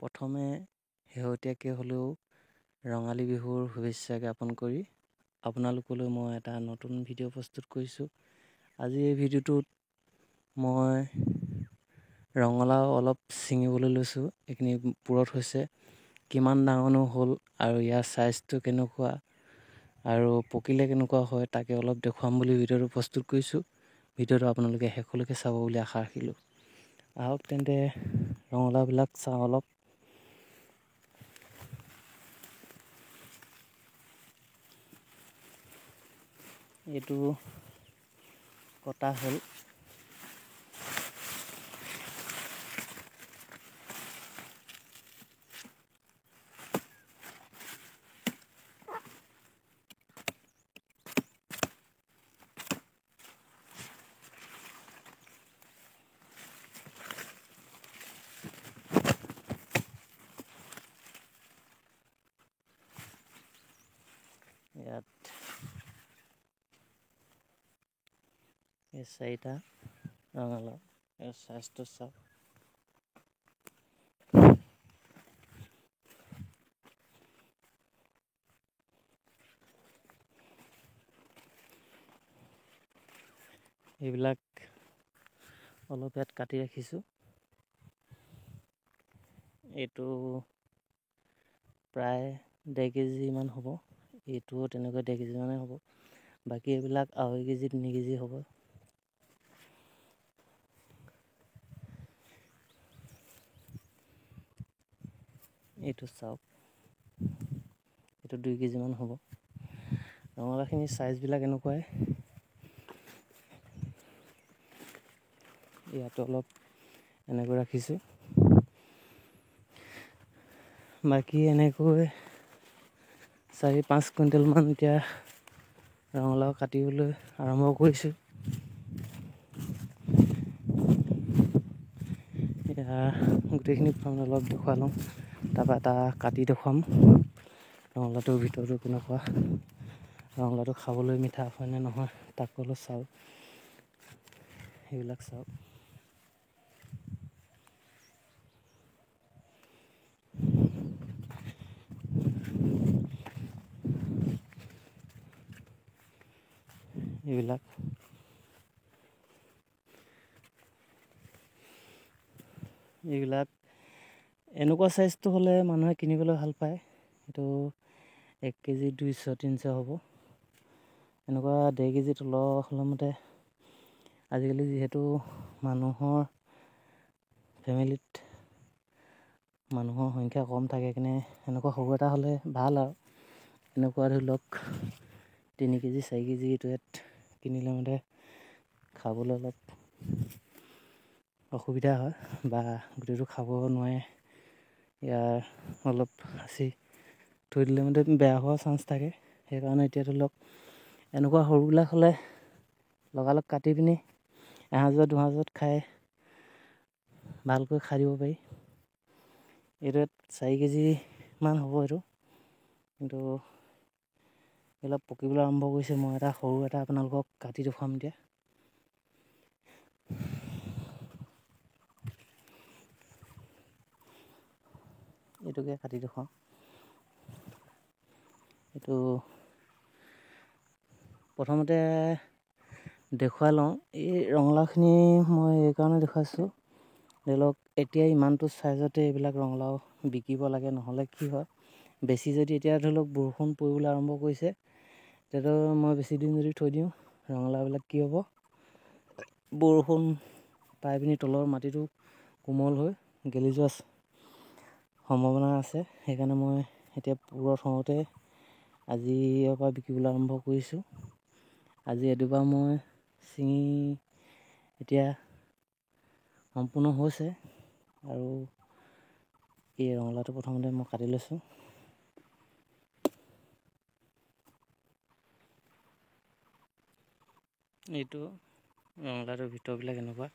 প্ৰথমে শেহতীয়াকৈ হ'লেও ৰঙালী বিহুৰ শুভেচ্ছা জ্ঞাপন কৰি আপোনালোকলৈ মই এটা নতুন ভিডিঅ' প্ৰস্তুত কৰিছোঁ। আজি এই ভিডিঅ'টোত মই ৰঙালাও অলপ ছিঙিবলৈ লৈছোঁ। এইখিনি পুৰঠ হৈছে, কিমান ডাঙৰনো হ'ল আৰু ইয়াৰ চাইজটো কেনেকুৱা আৰু পকিলে কেনেকুৱা হয় তাকে অলপ দেখুৱাম বুলি ভিডিঅ'টো প্ৰস্তুত কৰিছোঁ। ভিডিঅ'টো আপোনালোকে শেষলৈকে চাব বুলি আশা ৰাখিলোঁ। আহক তেন্তে ৰঙালাওবিলাক চাওঁ অলপ। এইটো কটা হ'ল। ইয়াত এই 4টা ৰঙালাও, এই চাইজটো চাওক। এইবিলাক অলপ ইয়াত কাটি ৰাখিছোঁ। এইটো প্ৰায় 1.5 কেজিমান হ'ব। এইটোও তেনেকৈ 1.5 কেজি মানে হ'ব। বাকী এইবিলাক 2.5 কেজি 3 কেজি হ'ব। এইটো চাওক, এইটো 2 কেজিমান হ'ব। ৰঙালাওখিনিৰ চাইজবিলাক এনেকুৱাই। ইয়াতো অলপ এনেকৈ ৰাখিছোঁ। বাকী এনেকৈ 4-5 কুইণ্টেলমান এতিয়া ৰঙালাও কাটিবলৈ আৰম্ভ কৰিছোঁ। এতিয়া গোটেইখিনি প্ৰথমে অলপ দেখুৱাই লওঁ, তাৰপৰা এটা কাটি দেখুৱাম ৰঙালাওটোৰ ভিতৰতো কেনেকুৱা, ৰঙালাওটো খাবলৈ মিঠা হয় নে নহয় তাকো অলপ চাওঁ। সেইবিলাক চাওক। এইবিলাক এনেকুৱা চাইজটো হ'লে মানুহে কিনিবলৈ ভাল পায়। এইটো 1 কেজি 200-300 হ'ব। এনেকুৱা 1.5 কেজি তলৰ হ'লে মতে আজিকালি যিহেতু ফেমিলিত মানুহৰ সংখ্যা কম থাকে, কিনে এনেকুৱা সৰু এটা হ'লে ভাল আৰু। এনেকুৱা ধৰি লওক 3 কেজি 4 কেজি এইটো ইয়াত কিনিলে মানে খাবলৈ অলপ অসুবিধা হয় বা গোটেইটো খাব নোৱাৰে। ইয়াৰ অলপ সাঁচি থৈ দিলে মানে বেয়া হোৱাৰ চান্স থাকে। সেইকাৰণে এতিয়া ধৰি লওক এনেকুৱা সৰুবিলাক হ'লে লগালগ কাটি পিনি এসাঁজত 2 সাঁজত ভালকৈ খাই দিব পাৰি। এইটো 4 কেজিমান হ'ব এইটো, কিন্তু এইবিলাক পকিবলৈ আৰম্ভ কৰিছে। মই এটা সৰু এটা আপোনালোকক কাটি দেখুৱাম এতিয়া। এইটোকে কাটি দেখুৱাওঁ। এইটো প্ৰথমতে দেখুৱাই লওঁ। এই ৰঙালাওখিনি মই এইকাৰণে দেখুৱাইছোঁ, ধৰি লওক এতিয়া ইমানটো চাইজতে এইবিলাক ৰঙালাও বিকিব লাগে, নহ'লে কি হয় বেছি যদি এতিয়া ধৰি লওক বৰষুণ পৰিবলৈ আৰম্ভ কৰিছে, তেতিয়াতো মই বেছি দিন যদি থৈ দিওঁ ৰঙালাওবিলাক কি হ'ব, বৰষুণ পাই পিনি তলৰ মাটিটো কোমল হৈ গেলি যোৱাৰ সম্ভাৱনা আছে। সেইকাৰণে মই এতিয়া পুৰঠ হওঁতে আজিৰ পৰা বিকিবলৈ আৰম্ভ কৰিছোঁ। আজি এদুবা মই ছিঙি এতিয়া সম্পূৰ্ণ হৈছে আৰু এই ৰঙালাওটো প্ৰথমতে মই কাটি লৈছোঁ। এইটো ৰঙালাওটোৰ ভিতৰবিলাক এনেকুৱা,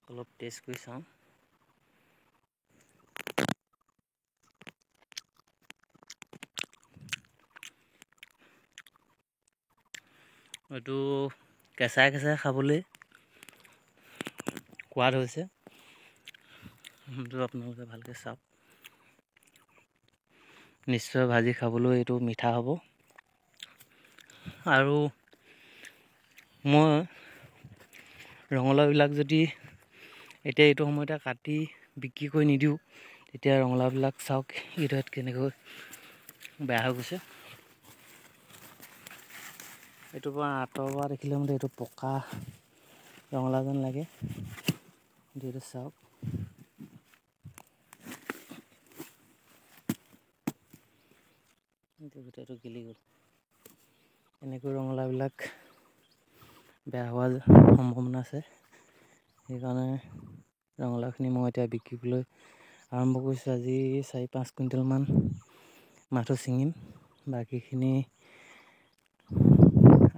অলপ টেষ্ট কৰি চাওঁ। এইটো কেঁচাই কেঁচাই খাবলৈ সোৱাদ হৈছে। আপোনালোকে ভালকৈ চাওক। নিশ্চয় ভাজি খাবলৈ এইটো মিঠা হ'ব। আৰু মই ৰঙালাওবিলাক যদি এতিয়া এইটো সময়তে কাটি বিক্ৰী কৰি নিদিওঁ, তেতিয়া ৰঙালাওবিলাক চাওক এইটোত কেনেকৈ বেয়া হৈ গৈছে। এইটোৰ পৰা আঁতৰৰ পৰা দেখিলে মানে এইটো পকা ৰঙালাও যেন লাগে। এইটো চাওক। গোটেইটো গেলি গ'ল। এনেকৈ ৰঙালাওবিলাক বেয়া হোৱাৰ সম্ভাৱনা আছে। সেইকাৰণে ৰঙালাওখিনি মই এতিয়া বিকিবলৈ আৰম্ভ কৰিছোঁ। আজি 4-5 কুইণ্টেলমান মাত্ৰ ছিঙিম। বাকীখিনি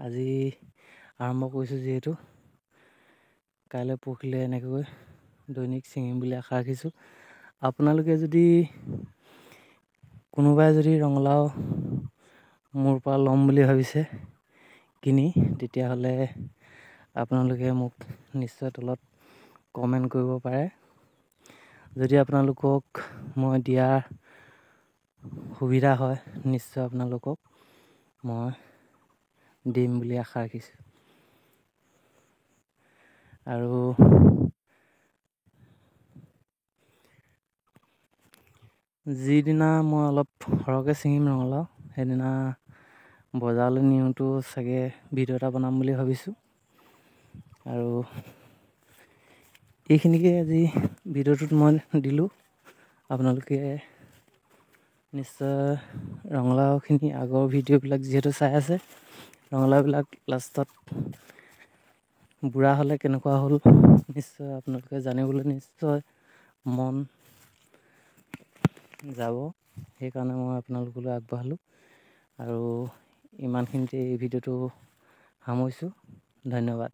আজি আৰম্ভ কৰিছোঁ যিহেতু, কাইলৈ পৰহিলৈ এনেকৈ দৈনিক ছিঙিম বুলি আশা ৰাখিছোঁ। আপোনালোকে যদি কোনোবাই যদি ৰঙালাও মোৰ পৰা ল'ম বুলি ভাবিছে কিনি, তেতিয়াহ'লে আপোনালোকে মোক নিশ্চয় তলত কমেণ্ট কৰিব পাৰে। যদি আপোনালোকক মই দিয়াৰ সুবিধা হয়, নিশ্চয় আপোনালোকক মই দিম বুলি আশা ৰাখিছোঁ। আৰু যিদিনা মই অলপ সৰহকৈ ছিঙিম ৰঙালাও, সেইদিনা বজাৰলৈ নিওঁতো চাগে ভিডিঅ' এটা বনাম বুলি ভাবিছোঁ। আৰু এইখিনিকে আজি ভিডিঅ'টোত মই দিলোঁ। আপোনালোকে নিশ্চয় ৰঙালাওখিনি আগৰ ভিডিঅ'বিলাক যিহেতু চাই আছে, ৰঙালাওবিলাক লাষ্টত বুঢ়া হ'লে কেনেকুৱা হ'ল নিশ্চয় আপোনালোকে জানিবলৈ নিশ্চয় মন যাব। সেইকাৰণে মই আপোনালোকলৈ আগবঢ়ালোঁ। আৰু ইমানখিনিতে এই ভিডিঅ'টো সামৰিছোঁ। ধন্যবাদ।